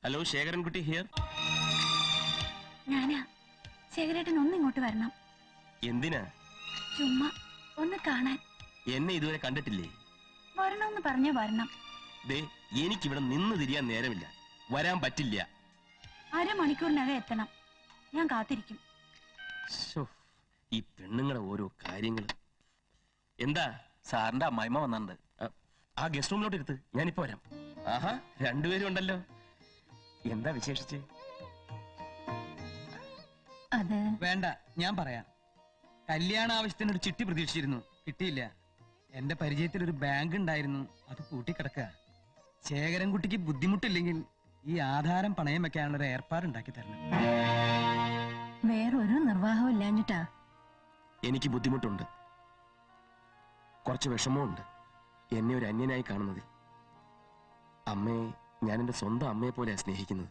Hello, Sekharankutty here. ഞാനാ. ശേഖരേട്ടൻ ഒന്ന് ഇങ്ങോട്ട് വരണം. എന്തിനാ? ചുമ്മാ ഒന്ന് കാണാൻ. എന്നെ ഇതുവരെ കണ്ടിട്ടില്ലേ? വരണമെന്ന് പറഞ്ഞ വരണം. ദേ, എനിക്കിവിടെ നിന്ന് തിരിയാൻ നേരമില്ല. വരാൻ പറ്റില്ല. അരമണിക്കൂറിനകം എത്തണം. ഞാൻ കാത്തിരിക്കും. ഈ പെണ്ണുങ്ങളുടെ ഓരോ കാര്യങ്ങൾ. എന്താ? സാറിന്റെ അമ്മായിമ്മ വന്നിട്ടുണ്ട്. ആ ഗസ്റ്റ് റൂമിലോട്ട് എടുത്ത് ഞാനിപ്പോ വരാം. ആഹാ, രണ്ടുപേരും ഉണ്ടല്ലോ. എന്താ വിശേഷിച്ച്? അത് വേണ്ട, ഞാൻ പറയാം. കല്യാണ ആവശ്യത്തിന് ഒരു ചിട്ടി പ്രതീക്ഷിച്ചിരുന്നു, കിട്ടിയില്ല. എന്റെ പരിചയത്തിൽ ഒരു ബാങ്ക് ഉണ്ടായിരുന്നു, അത് പൂട്ടിക്കിടക്കുക. ശേഖരൻകുട്ടിക്ക് ബുദ്ധിമുട്ടില്ലെങ്കിൽ ഈ ആധാരം പണയം വെക്കാനുള്ള ഒരു ഏർപ്പാടുണ്ടാക്കി തരണം. വേറൊരു നിർവാഹവും ഇല്ലാഞ്ഞിട്ടാ. എനിക്ക് ബുദ്ധിമുട്ടുണ്ട്, കുറച്ച് വിഷമമുണ്ട് എന്നെ ഒരു അന്യനായി കാണുന്നതിൽ. അമ്മയെ ഞാൻ എന്റെ സ്വന്തം അമ്മയെ പോലെയാണ് സ്നേഹിക്കുന്നത്.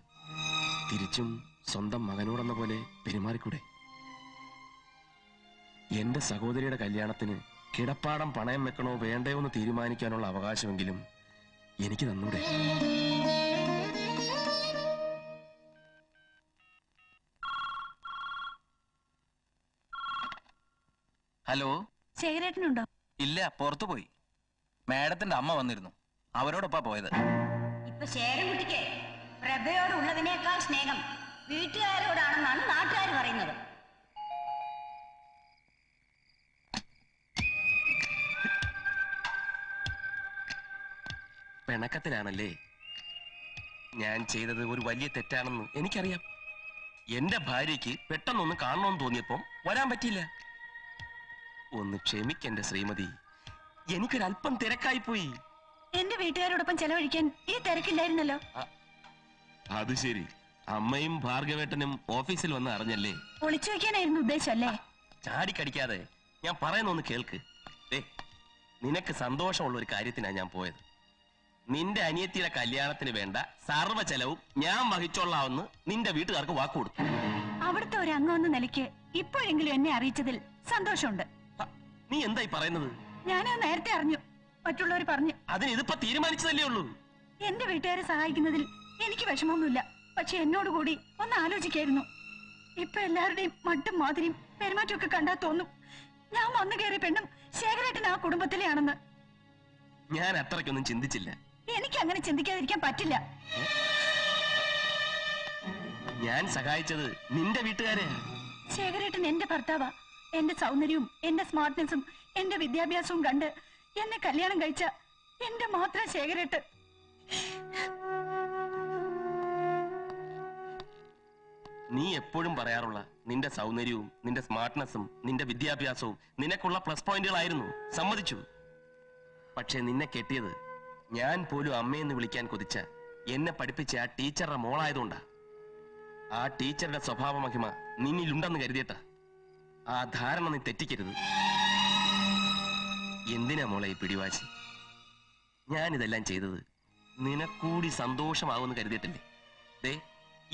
തിരിച്ചും സ്വന്തം മകനോടെന്ന പോലെ പെരുമാറിക്കൂടെ? എന്റെ സഹോദരിയുടെ കല്യാണത്തിന് കിടപ്പാടം പണയം വെക്കണോ വേണ്ടയോ എന്ന് തീരുമാനിക്കാനുള്ള അവകാശമെങ്കിലും എനിക്ക് തന്നൂടെ? ഹലോ, ശേഖരേട്ടനുണ്ടോ? ഇല്ല, പുറത്തു പോയി. മാഡത്തിന്റെ അമ്മ വന്നിരുന്നു, അവരോടൊപ്പാ പോയത്. ഇപ്പൊ ശേഖരൻകുട്ടിക്ക് പ്രഭയോടുള്ളതിനേക്കാൾ സ്നേഹം വീട്ടുകാരോടാണെന്നാണ് നാട്ടുകാർ പറയുന്നത്. പിണക്കത്തിലാണല്ലേ? ഞാൻ ചെയ്തത് ഒരു വലിയ തെറ്റാണെന്ന് എനിക്കറിയാം. എന്റെ ഭാര്യയ്ക്ക് പെട്ടെന്നൊന്ന് കാണണമെന്ന് തോന്നിയപ്പോ വരാൻ പറ്റിയില്ല. ഒന്ന് ക്ഷമിക്കെന്റെ ശ്രീമതി, എനിക്കൊരല്പം തിരക്കായി പോയി. എന്റെ വീട്ടുകാരോടൊപ്പം ചെലവഴിക്കാൻ ഈ തിരക്കില്ലായിരുന്നല്ലോ. അത് ശരി, അമ്മയും ഭാർഗവേട്ടനും ഓഫീസിൽ വന്ന് അറിഞ്ഞല്ലേ? ഒളിച്ചു വെക്കാനായിരുന്നു ഉദ്ദേശം അല്ലേ? ചാടിക്കടിക്കാതെ ഞാൻ പറയുന്നൊന്ന് കേൾക്ക്. നിനക്ക് സന്തോഷമുള്ള ഒരു കാര്യത്തിനാ ഞാൻ പോയത്. നിന്റെ അനിയത്തിയുടെ കല്യാണത്തിന് വേണ്ട സർവ്വ ചെലവും ഞാൻ വഹിച്ചോളാമെന്ന് നിന്റെ വീട്ടുകാർക്ക് വാക്കുകൊടുത്തു. അവിടുത്തെ ഒരു അംഗം എന്ന നിലയ്ക്ക് ഇപ്പോഴെങ്കിലും എന്നെ അറിയിച്ചതിൽ സന്തോഷമുണ്ട്. നീ എന്തായി പറയുന്നത്? ഞാനത് നേരത്തെ അറിഞ്ഞു, മറ്റുള്ളവർ പറഞ്ഞു. അതിന് ഇതിപ്പോ തീരുമാനിച്ചതല്ലേ ഉള്ളൂ. എന്റെ വീട്ടുകാരെ സഹായിക്കുന്നതിൽ എനിക്ക് വിഷമമൊന്നുമില്ല. പക്ഷെ എന്നോട് കൂടി ഒന്ന് ആലോചിക്കായിരുന്നു. ഇപ്പൊ എല്ലാവരുടെയും മട്ടും മാതിരിയും പെരുമാറ്റമൊക്കെ കണ്ടാ തോന്നും ഞാൻ വന്നു കയറിയ പെണ്ണും ശേഖരേട്ടൻ ആ കുടുംബത്തിലെയാണെന്ന്. ഞാൻ അത്രയ്ക്കൊന്നും ചിന്തിച്ചില്ല. എനിക്ക് അങ്ങനെ ചിന്തിക്കാതിരിക്കാൻ പറ്റില്ല. ഞാൻ സഹായിച്ചത് നിന്റെ വീട്ടുകാരെയാ. ശേഖരേട്ടൻ എന്റെ ഭർത്താവാ. എന്റെ സൗന്ദര്യവും എന്റെ സ്മാർട്ട്നെസ്സും എന്റെ വിദ്യാഭ്യാസവും കണ്ട് എന്നെ കല്യാണം കഴിച്ച എന്റെ മാത്രം ശേഖരേട്ടൻ. നീ എപ്പോഴും പറയാറുള്ള നിന്റെ സൗന്ദര്യവും നിന്റെ സ്മാർട്ട്നെസ്സും നിന്റെ വിദ്യാഭ്യാസവും നിനക്കുള്ള പ്ലസ് പോയിന്റുകളായിരുന്നു, സമ്മതിച്ചു. പക്ഷെ നിന്നെ കെട്ടിയത് ഞാൻ പോലും അമ്മയെന്ന് വിളിക്കാൻ കൊതിച്ച എന്നെ പഠിപ്പിച്ച ആ ടീച്ചറുടെ മോളായതുകൊണ്ടാ. ആ ടീച്ചറുടെ സ്വഭാവ മഹിമ നിന്നിലുണ്ടെന്ന് കരുതിയട്ടാ. ആ ധാരണ നീ തെറ്റിക്കരുത്. എന്തിനാ മോളെ ഈ പിടിവാശി? ഞാനിതെല്ലാം ചെയ്തത് നിനക്കൂടി സന്തോഷമാവുമെന്ന് കരുതിയിട്ടില്ലേ? ദേ,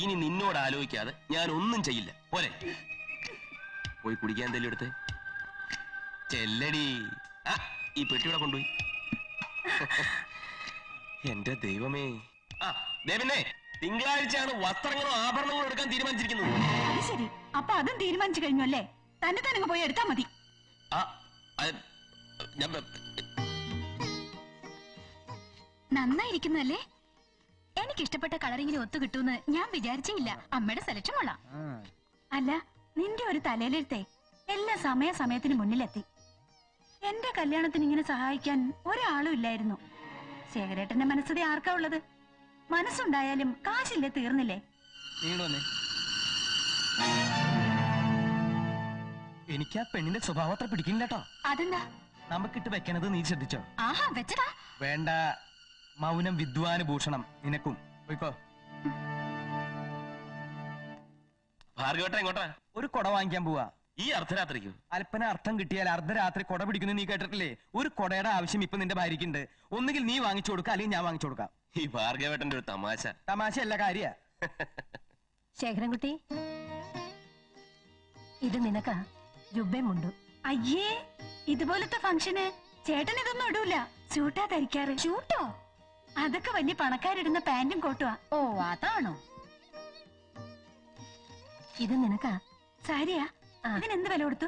ഇനി നിന്നോട് ആലോചിക്കാതെ ഞാൻ ഒന്നും ചെയ്യില്ല. പോരെ, പോയി കുടിക്കാൻ എന്തെങ്കിലും എടുത്തേ. ചെല്ലടി. ഈ പെട്ടിയുടെ കൊണ്ടുപോയി. എന്റെ ദൈവമേ. ദേവനെ, തിങ്കളാഴ്ചയാണ് വസ്ത്രങ്ങളോ ആഭരണങ്ങളോ എടുക്കാൻ തീരുമാനിച്ചിരിക്കുന്നത്. അത് ശരി, അപ്പൊ അതും തീരുമാനിച്ചു കഴിഞ്ഞു അല്ലേ? തന്നെ തന്നെ പോയി എടുത്താ മതി. നന്നായിരിക്കുന്നല്ലേ? എനിക്കിഷ്ടപ്പെട്ട കളറിങ്ങിന് ഒത്തു കിട്ടൂന്ന് ഞാൻ വിചാരിച്ചില്ല. അമ്മയുടെ സെലക്ഷൻ കൊള്ളാം. അല്ല, നിന്റെ ഒരു തലയിലെടുത്തേ എല്ലാ സമയത്തിന് മുന്നിലെത്തി. എന്റെ കല്യാണത്തിന് ഇങ്ങനെ സഹായിക്കാൻ ഒരാളും ഇല്ലായിരുന്നു. ശേഖരേട്ടന്റെ മനസ്സതി ആർക്കാ ഉള്ളത്? മനസ്സുണ്ടായാലും കാശില്ലേ, തീർന്നില്ലേ? എനിക്ക് ആ പെണ്ണിന്റെ സ്വഭാവം അത്ര പിടിക്കില്ല കേട്ടോ. അതെന്താ? നമുക്കിട്ട് വെക്കണത് നീ ശ്രദ്ധിച്ചോ? ആഹാ, വെച്ചടാ. വേണ്ട, മൗനം വിദ്വാന് ഭൂഷണം. നിനക്കും പോയിക്കോ. ഭാർഗവേട്ടൻ എങ്ങോട്ടാ? ഒരു കൊട വാങ്ങിക്കാൻ പോവാ. ഈ അർദ്ധരാത്രിക്കോ? അല്പന അർത്ഥം കിട്ടിയാൽ അർദ്ധരാത്രി കൊട പിടിക്കുന്നു നീ കേട്ടിട്ടില്ലേ? ഒരു കൊടയുടെ ആവശ്യം ഇപ്പൊ നിന്റെ ഭാര്യക്കുണ്ട്. ഒന്നുകിൽ നീ വാങ്ങിച്ചു കൊടുക്കാം, അല്ലെങ്കിൽ ഞാൻ വാങ്ങിച്ചു കൊടുക്കാം. ഈ ഭാർഗവേട്ടന്റെ ഒരു തമാശ. തമാശയല്ല, കാര്യ. ശേഖരൻകുട്ടി, ഇത് നിനക്കാ ജുബ്ബയുമുണ്ട്. അയ്യേ, ഇതുപോലത്തെ ഫംഗ്ഷന് ചേട്ടൻ ഇതൊന്നും ഇടൂല. സ്യൂട്ടാ ധരിക്കാറ്. ഷൂട്ടോ? അതൊക്കെ വലിയ പണക്കാരിടുന്ന പാന്റും കോട്ടുവാ. ഓ അതാണോ? ഇത് നിനക്കാ സാരിയാ? ഇതിനെന്ത് വില കൊടുത്തു?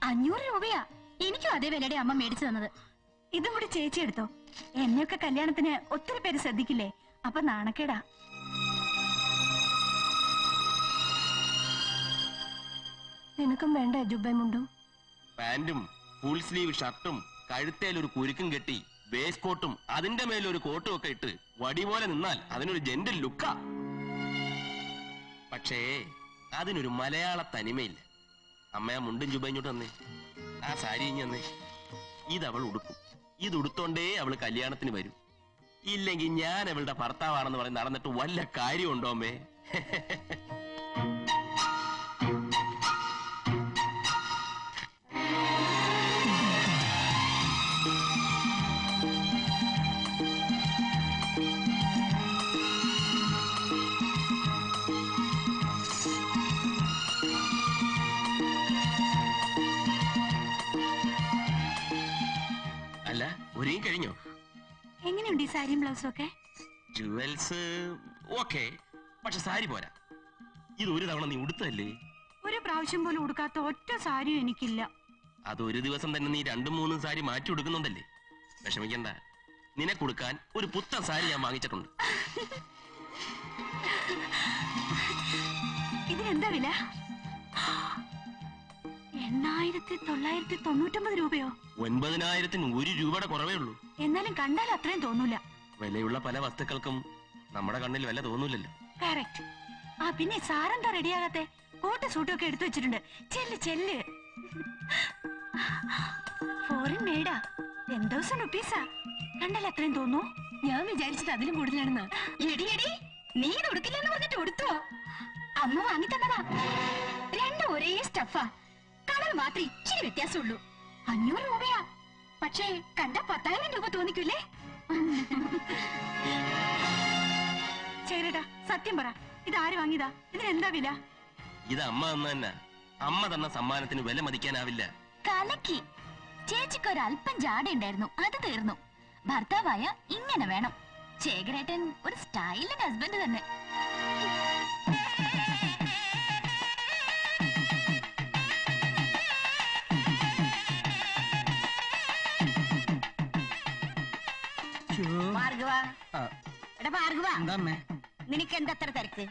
500 രൂപയാ. എനിക്കും അതേ വിലയുടെ അമ്മ മേടിച്ചു തന്നത്. ഇതും കൂടി ചേച്ചി എടുത്തോ. എന്നെയൊക്കെ കല്യാണത്തിന് ഒത്തിരി പേര് ശ്രദ്ധിക്കില്ലേ, അപ്പൊ നാണക്കേടാ. നിനക്കും വേണ്ട ജുബമുണ്ടും പാന്റും ഫുൾ സ്ലീവ് ഷർട്ടും കഴുത്തേൽ ഒരു കുരുക്കും കെട്ടി വേസ്റ്റ് കോട്ടും അതിന്റെ മേലൊരു കോട്ടും ഒക്കെ ഇട്ട് വടി പോലെ നിന്നാൽ അതിനൊരു ജെന്റൽ ലുക്കാ. പക്ഷേ അതിനൊരു മലയാള തനിമയില്ല. അമ്മ ആ മുണ്ടും ജുബഞ്ഞോട്ട് തന്നേ, ആ സാരി ഇഞ്ഞ് തന്നേ. ഇതവൾ ഉടുക്കും. ഇതുടുത്തോണ്ടേ അവള് കല്യാണത്തിന് വരും. ഇല്ലെങ്കിൽ ഞാൻ അവളുടെ ഭർത്താവാണെന്ന് പറഞ്ഞ് നടന്നിട്ട് വല്ല കാര്യമുണ്ടോ അമ്മേ? അല്ല, ഒരുങ്ങി കഴിഞ്ഞോ? എങ്ങനെയുണ്ട് ഈ സാരിയും ബ്ലൗസും ഒക്കെ? ജുവൽസ് ഓക്കെ, പക്ഷെ സാരി പോരാ. ഇത് ഒരു തവണ നീ ഉടുത്തല്ലേ? ഒരു പ്രാവശ്യം പോലും ഉടുക്കാത്ത ഒറ്റ സാരിയും എനിക്കില്ല. അത് ഒരു ദിവസം തന്നെ നീ 2-3 സാരി മാറ്റി ഉടുക്കുന്നുണ്ടല്ലേ. വിഷമിക്കണ്ട, നിനക്കുടുക്കാൻ ഒരു പുത്തൻ സാരി ഞാൻ വാങ്ങിച്ചിട്ടുണ്ട്. ഇതിനെന്താ വില? 8,999 രൂപയോ? 9,000-ന് 1 രൂപയുടെ കുറവേ ഉള്ളൂ. എന്നാലും കണ്ടാൽ അത്രയും തോന്നൂല. വിലയുള്ള പല വസ്തുക്കൾക്കും നമ്മുടെ കണ്ണിൽ വില തോന്നൂലല്ലോ. കറക്റ്റ്. ആ പിന്നെ സാറെന്താ റെഡിയാകാത്തെ? കോട്ട് സൂട്ടും ഒക്കെ എടുത്തു വെച്ചിട്ടുണ്ട്. ചെല്ല് ചെല്ല്. ഫോറിൻ മെയ്ഡാ. 10,000 റുപ്പീസാ. കണ്ടാൽ അത്രയും തോന്നൂ? ഞാൻ വിചാരിച്ചത് അതിലും കൂടുതലാണെന്ന്. എടി എടി, നീ ഇത് ഉടുക്കില്ലെന്ന് പറഞ്ഞിട്ട് ഉടുത്തോ? അമ്മ വാങ്ങി തന്നതാ. രണ്ടും ഒരേ സ്റ്റഫാ. കളർ മാത്രം ഇച്ചിരി വ്യത്യാസമുള്ളൂ. 500 രൂപയാ. പക്ഷേ കണ്ട 10,000 രൂപ തോന്നിക്കൂലേ? ചേരടാ, സത്യം പറ, ഇത് ആര് വാങ്ങിയതാ? ഇതിനെന്താ വില? ഇത് അമ്മ തന്ന തന്നെ. അമ്മ തന്ന സമ്മാനത്തിന് വില മതിക്കാനാവില്ല. കലക്കി. ചേച്ചിക്ക് ഒരല്പം ജാട ഉണ്ടായിരുന്നു, അത് തീർന്നു. ഭർത്താവായ ഇങ്ങനെ വേണം. ശേഖരേട്ടൻ ഒരു സ്റ്റൈലിൻ ഹസ്ബൻഡ് തന്നെ. ഭാർഗവ, എടാ ഭാർഗവ, എന്താ അമ്മേ? നിനക്ക് എന്താ അത്ര തിരക്ക്?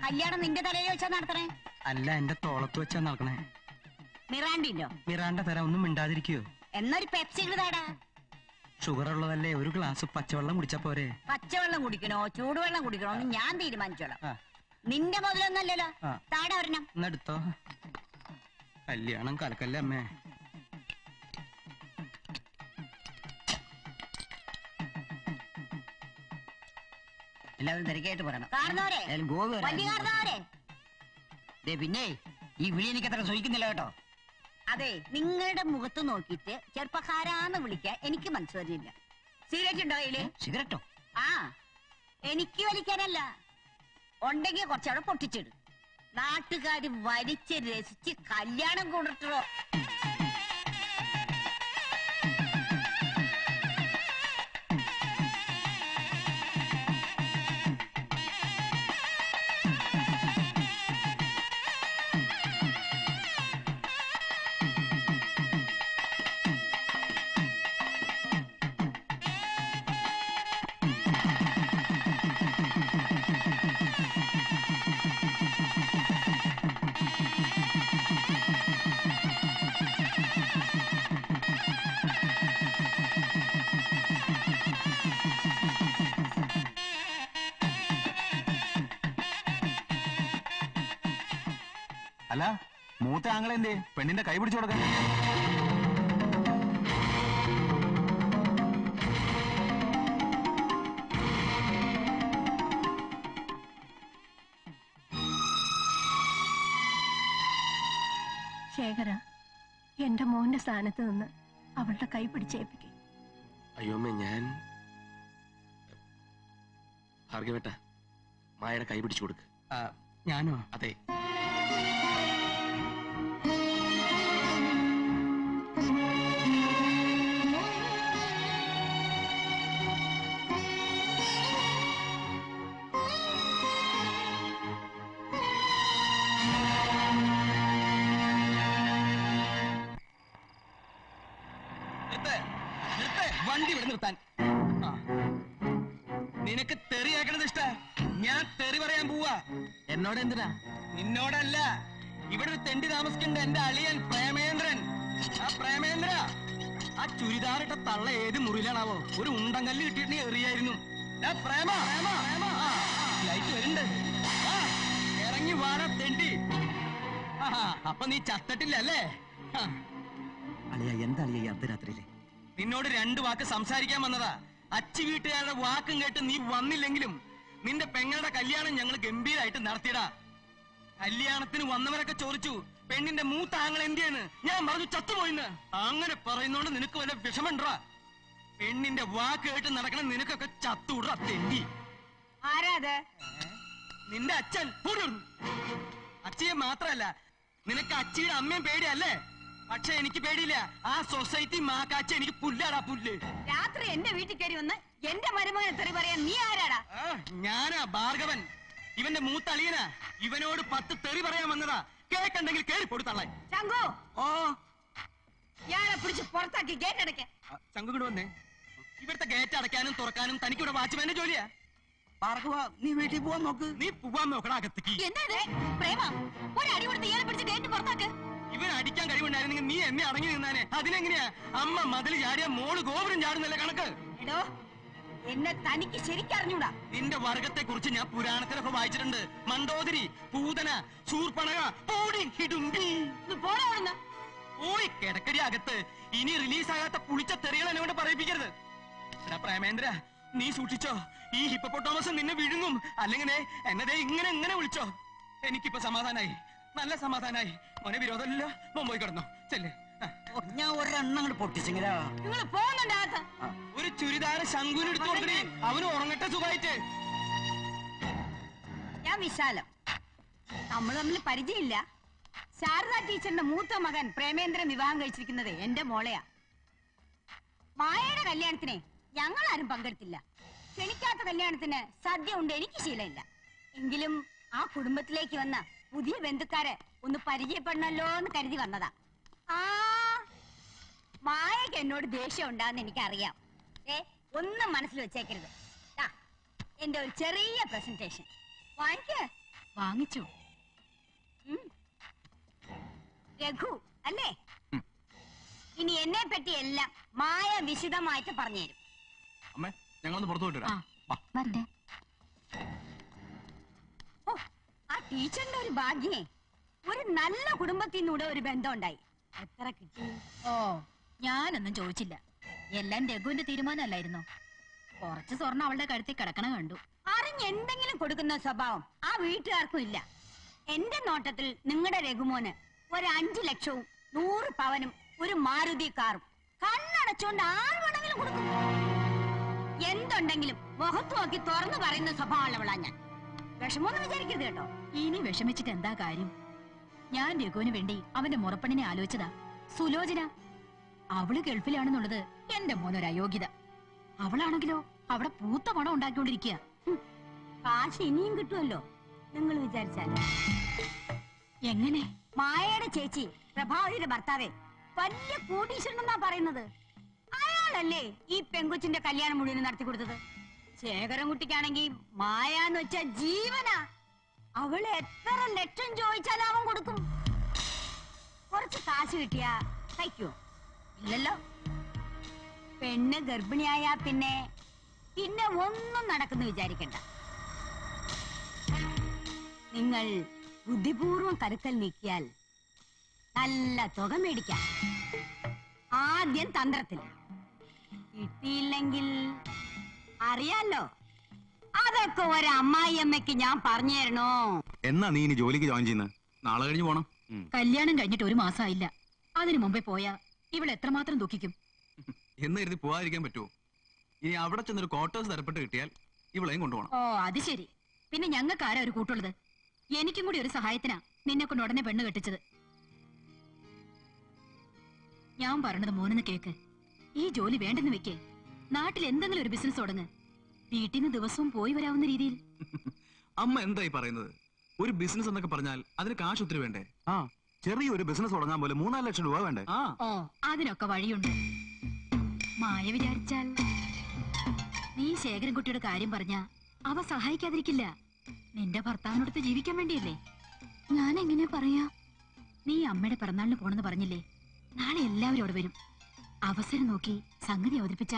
കല്യാണം നിന്റെ തലയിൽ വെച്ചാ നടത്തണേ? അല്ല, എന്റെ തോളത്ത് വെച്ചാ നടക്കണേ. മിറാണ്ടില്ലോ? മിറാണ്ട തരാം, ഒന്നും മിണ്ടാതിരിക്കോ? എന്നൊരു പെപ്സി താടാ. ഷുഗർ ഉള്ളതല്ലേ, ഒരു ഗ്ലാസ് പച്ചവെള്ളം കുടിച്ചാ പോരെ? പച്ചവെള്ളം കുടിക്കണോ ചൂടുവെള്ളം കുടിക്കണോ എന്ന് ഞാൻ തീരുമാനിച്ചോളാം. ആ, നിന്റെ മുതലൊന്നല്ലല്ലോ. ആ. താടാ ഒരെണ്ണം. എന്നെടുത്തോ. കല്യാണം കലക്കല്ലേ അമ്മേ. എല്ലാവരും തിരക്കായിട്ട് പറയണം. കാരണവരെ, ഗോവി വലിയ കാരണവരെ. പിന്നെ ഈ വിളി എനിക്ക് അത്ര സഹിക്കുന്നില്ല കേട്ടോ. അതെ, നിങ്ങളുടെ മുഖത്ത് നോക്കിയിട്ട് ചെറുപ്പക്കാരാന്ന് വിളിക്കാൻ എനിക്ക് മനസ്സ് വരുന്നില്ല. സിഗരറ്റ് ഉണ്ടോ കയ്യില്? സിഗരറ്റോ? ആ, എനിക്ക് വലിക്കാനല്ല, ഉണ്ടെങ്കിൽ കുറച്ചവിടെ പൊട്ടിച്ചിടും. നാട്ടുകാര് വലിച്ച് രസിച്ച് കല്യാണം കൂടട്ടോ. അല്ല, മൂത്ത ആങ്ങളെന്തേ പെണ്ണിന്റെ കൈ പിടിച്ചു കൊടുക്കാൻ? ശേഖര, എന്റെ മോന്റെ സ്ഥാനത്ത് നിന്ന് അവളുടെ കൈ പിടിച്ചേൽപ്പിക്കും. അയ്യോമ്മേ, ഞാൻ ഭാർഗവേട്ട മായയുടെ കൈ പിടിച്ചു കൊടുക്ക്. ഞാനോ? അതെ. മൂത്താൻ. ആ. നിനക്ക് തെറി കേൾക്കണത് ഇഷ്ട? ഞാൻ തെറി പറയാൻ പോവാ. എന്നോട് എന്തിനാ? നിന്നോടല്ല, ഇവിടെ ഒരു തെണ്ടി താമസിക്കുന്നുണ്ട്, എന്റെ അളിയൻ പ്രേമേന്ദ്രൻ. ആ പ്രേമേന്ദ്ര, ആ ചുരിദാറിട്ട തള്ള ഏത് മുറിയിലാണാവോ? ഒരു ഉണ്ടങ്കല്ല് കിട്ടിയിട്ട് എറിയായിരുന്നു. ലൈറ്റ് വരുന്നുണ്ട്. ഇറങ്ങി വാടാ തെണ്ടി. അപ്പൊ നീ ചത്തട്ടില്ല അല്ലേ? അളിയ എന്താ അളിയ ഈ അർദ്ധരാത്രിയിലെ? നിന്നോട് 2 വാക്ക് സംസാരിക്കാൻ വന്നതാ. അച്ചി വീട്ടുകാരുടെ വാക്കും കേട്ട് നീ വന്നില്ലെങ്കിലും നിന്റെ പെങ്ങളുടെ കല്യാണം ഞങ്ങൾ ഗംഭീരായിട്ട് നടത്തിയടാ. കല്യാണത്തിന് വന്നവരൊക്കെ ചോദിച്ചു പെണ്ണിന്റെ മൂത്ത ആങ്ങൾ എന്തിയെന്ന്. ഞാൻ പറഞ്ഞു ചത്തുപോയിന്ന്. അങ്ങനെ പറയുന്നോണ്ട് നിനക്ക് വല്ല വിഷമണ്ടാ? പെണ്ണിന്റെ വാക്ക് കേട്ട് നടക്കണം നിനക്കൊക്കെ ചത്തൂടാ തെണ്ടി. ആരാത്? നിന്റെ അച്ഛൻ. അച്ഛയെ മാത്രല്ല, നിനക്ക് അച്ചിയുടെ അമ്മയും പേടിയല്ലേ? പക്ഷെ എനിക്ക് പേടിയില്ല. ആ സൊസൈറ്റി മാക്കാച്ച എനിക്ക് പുല്ലാടാ പുല്ല്. രാത്രി എന്റെ വീട്ടിൽ കയറി വന്ന് എന്റെ മരുമകനെ തെറി പറയാൻ നീ ആരാടാ? ഞാനാ ഭാർഗവൻ, ഇവന്റെ മൂത്തളിയനാ. ഇവനോട് 10 തെറി പറയാൻ വന്നതാ. കേക്കണ്ടെങ്കിൽ കേറി കൊടുത്തള്ളേ. ശംഖു, ഓ, ഇയാളെ പിടിച്ച് പുറത്താക്കി ഗേറ്റ് അടയ്ക്കാൻ. ശംഖു ഇങ്ങോട്ട് വന്നേ. ഇവിടുത്തെ ഗേറ്റ് അടയ്ക്കാനും തുറക്കാനും തനിക്കിവിടെ വാച്ച്മാന്റെ ജോലിയാ. ഭാർഗവ, നീ വീട്ടിൽ പോവാൻ നോക്ക്. നീ പോവാൻ നോക്കണ അകത്തേക്ക്. എന്താ പ്രേമ? ഒരു അടി കൊടുത്ത് ഇയാളെ പിടിച്ച് ഗേറ്റ് പുറത്താക്ക്. ഇവൻ അടിക്കാൻ കഴിവുണ്ടായിരുന്നെങ്കിൽ നീ എന്നെ അടങ്ങി നിന്നാനെ. അതിനെങ്ങനെയാ? അമ്മ മതിൽ ചാടിയ മോള് ഗോപുരം ചാടുന്നല്ലേ കണക്ക്. എടോ, എന്നെ തനിക്ക് ശരിക്കറിഞ്ഞൂടാ. നിന്റെ വർഗത്തെ കുറിച്ച് ഞാൻ പുരാണത്തിലൊക്കെ വായിച്ചിട്ടുണ്ട്. മണ്ടോദരി, പൂതന, ശൂർപ്പണക, പോടി ഹിഡുംബി. പോടാ അവിടുന്ന്. ഓയ് കിടക്കടി അകത്ത്. ഇനി റിലീസാകാത്ത പുളിച്ച തെറികൾ എന്നെ കൊണ്ട് പറയിപ്പിക്കരുത്. എടാ പ്രേമേന്ദ്ര, നീ സൂക്ഷിച്ചോ. ഈ ഹിപ്പോപ്പൊട്ടാമസ് നിന്നെ വിഴുങ്ങും. അല്ലെങ്കിൽ എന്നതേ ഇങ്ങനെ വിളിച്ചോ. എനിക്കിപ്പോ സമാധാനായി, നല്ല സമാധാനായി. മോനെ വിരോധമില്ല, മോൻ പോയി കിടന്നോ. ചെല്ലേ. ഞാൻ ഒരെണ്ണം അങ്ങോട്ട് പൊട്ടിച്ചെങ്കിലാ. നിങ്ങൾ പോകുന്നുണ്ട് അകത്ത്. ഒരു ചുരിദാർ ശങ്കുവിന് എടുത്തു കൊടുക്കണേ. അവന് ഉറങ്ങട്ടെ സുഖമായിട്ട്. ഞാൻ വിശാലം. നമ്മൾ തമ്മിൽ പരിചയമില്ല. ശാരദ ടീച്ചറിന്റെ മൂത്ത മകൻ പ്രേമേന്ദ്രൻ വിവാഹം കഴിച്ചിരിക്കുന്നത് എന്റെ മോളെയാ. മായയുടെ കല്യാണത്തിന് ഞങ്ങൾ ആരും പങ്കെടുത്തില്ല. ക്ഷണിക്കാത്ത കല്യാണത്തിന് സദ്യ ഉണ്ട് എനിക്ക് ശീലമില്ല. എങ്കിലും ആ കുടുംബത്തിലേക്ക് വന്ന പുതിയ ബന്ധുക്കാരെ ഒന്ന് പരിചയപ്പെടണല്ലോ എന്ന് കരുതി വന്നതാ. ആ മായക്ക് എന്നോട് ദേഷ്യം ഉണ്ടാന്ന് എനിക്കറിയാം. ഒന്നും മനസ്സിൽ വെച്ചേക്കരുത്. എന്റെ ഒരു ചെറിയ പ്രസന്റേഷൻ വാങ്ങിക്കേ. വാങ്ങിച്ചു. രഘു അല്ലേ? ഇനി എന്നെ പറ്റി എല്ലാം മായ വിശദമായിട്ട് പറഞ്ഞുതരും. അമ്മേ, ഞങ്ങളൊന്ന് പുറത്തു പോയിട്ട് വരാം. വരട്ടെ. ഓ, ആ ടീച്ചറിന്റെ ഒരു ഭാഗ്യേ. ഒരു നല്ല കുടുംബത്തിൽ നിന്നൂടെ ഒരു ബന്ധം ഉണ്ടായി. എത്ര കിട്ടി? ഓ, ഞാനൊന്നും ചോദിച്ചില്ല. എല്ലാം രഘുവിന്റെ തീരുമാനമല്ലായിരുന്നോ? കുറച്ച് സ്വർണ്ണം അവളുടെ കഴുത്തിൽ കിടക്കണ കണ്ടു. അറിഞ്ഞ് എന്തെങ്കിലും കൊടുക്കുന്ന സ്വഭാവം ആ വീട്ടുകാർക്കും ഇല്ല. എന്റെ നോട്ടത്തിൽ നിങ്ങളുടെ രഘുമോന് ഒരു 5 ലക്ഷവും 100 പവനും ഒരു മാരുതി കാറും കണ്ണടച്ചോണ്ട് ആര് വേണമെങ്കിലും കൊടുക്കും. എന്തുണ്ടെങ്കിലും മുഖത്ത് നോക്കി തുറന്നു പറയുന്ന സ്വഭാവമുള്ളവളാ ഞാൻ. വിഷമൊന്നും വിചാരിക്കരുത് കേട്ടോ. ഇനി വിഷമിച്ചിട്ട് എന്താ കാര്യം? ഞാൻ രഘുവിന് വേണ്ടി അവന്റെ മുറപ്പണിനെ ആലോചിച്ചതാ. സുലോചന. അവള് ഗൾഫിലാണെന്നുള്ളത് എന്റെ മോനൊരു അയോഗ്യത. അവളാണെങ്കിലോ അവിടെ പൂത്ത പണം ഉണ്ടാക്കിക്കൊണ്ടിരിക്കുക. കാശ് ഇനിയും കിട്ടുമല്ലോ നിങ്ങൾ വിചാരിച്ചാൽ. എങ്ങനെ? മായയുടെ ചേച്ചി പ്രഭാവതിയുടെ ഭർത്താവേ വലിയ കോടീശ്വരനെന്നാ പറയുന്നത്. അയാളല്ലേ ഈ പെങ്കൊച്ചിന്റെ കല്യാണം മുഴുവൻ നടത്തി കൊടുത്തത്. ശേഖരൻകുട്ടിക്കാണെങ്കിൽ മായാന്ന് വെച്ച ജീവനാ. അവള് എത്ര ലക്ഷം ചോദിച്ചാലും അവൻ കൊടുക്കും. കുറച്ച് കാശ് കിട്ടിയാ കഴിക്കുവോ? ഇല്ലല്ലോ. പെണ്ണ് ഗർഭിണിയായ പിന്നെ ഒന്നും നടക്കുന്നു വിചാരിക്കണ്ട. നിങ്ങൾ ബുദ്ധിപൂർവം കരുക്കൽ നീക്കിയാൽ നല്ല തുക മേടിക്കാം. ആദ്യം തന്ത്രത്തിൽ കിട്ടിയില്ലെങ്കിൽ അറിയാലോ. അതൊക്കെ ഒരു അമ്മായിയമ്മയ്ക്ക് ഞാൻ പറഞ്ഞു തരണോ? എന്നാ നീ ഇനി ജോലിക്ക് ജോയിൻ ചെയ്യുന്നത്? നാളെ കഴിഞ്ഞ് പോണം. കല്യാണം കഴിഞ്ഞിട്ട് 1 മാസമായില്ല. അതിനു മുമ്പേ പോയാ ഇവൾ എത്രമാത്രം ദുഃഖിക്കും. എന്ന് കരുതി പോവാതിരിക്കാൻ പറ്റുമോ? ഇനി അവിടെ ചെന്നൊരു ക്വാർട്ടേഴ്സ് തരപ്പെട്ട് കിട്ടിയാൽ ഇവളെയും കൊണ്ടുപോകണം. ഓ, അത് ശരി. പിന്നെ ഞങ്ങൾക്ക് ആരാ ഒരു കൂട്ടുള്ളത്? എനിക്കും കൂടി ഒരു സഹായത്തിനാ നിന്നെ കൊണ്ട് ഉടനെ പെണ്ണ് കെട്ടിച്ചത്. ഞാൻ പറഞ്ഞത് മോനെന്ന് കേക്ക്. ഈ ജോലി വേണ്ടെന്ന് വെക്കേ. നാട്ടിൽ എന്തെങ്കിലും ഒരു ബിസിനസ് തുടങ്ങ്. വീട്ടിൽ നിന്ന് ദിവസവും പോയി വരാവുന്ന രീതിയിൽ. അമ്മ എന്തായി പറയുന്നത്? ഒരു ബിസിനസ് എന്നൊക്കെ പറഞ്ഞാൽ അതിന് കാശ് ഒത്തിരി വേണ്ടേ? ആ, ചെറിയൊരു ബിസിനസ് തുടങ്ങാൻ പോലെ 3-4 ലക്ഷം രൂപ വേണ്ടേ? ഓ, അതിനൊക്കെ വഴിയുണ്ട്. മായ വിചാരിച്ചാൽ നീ ശേഖരൻകുട്ടിയുടെ കാര്യം പറഞ്ഞ അവ സഹായിക്കാതിരിക്കില്ല. നിന്റെ ഭർത്താവിനടുത്ത് ജീവിക്കാൻ വേണ്ടിയല്ലേ. ഞാൻ എങ്ങനെയാ പറയാ? നീ അമ്മയുടെ പിറന്നാളിന് പോണെന്ന് പറഞ്ഞില്ലേ? നാളെ എല്ലാവരും അവിടെ വരും. അവസരം നോക്കി സംഗതി അവതരിപ്പിച്ച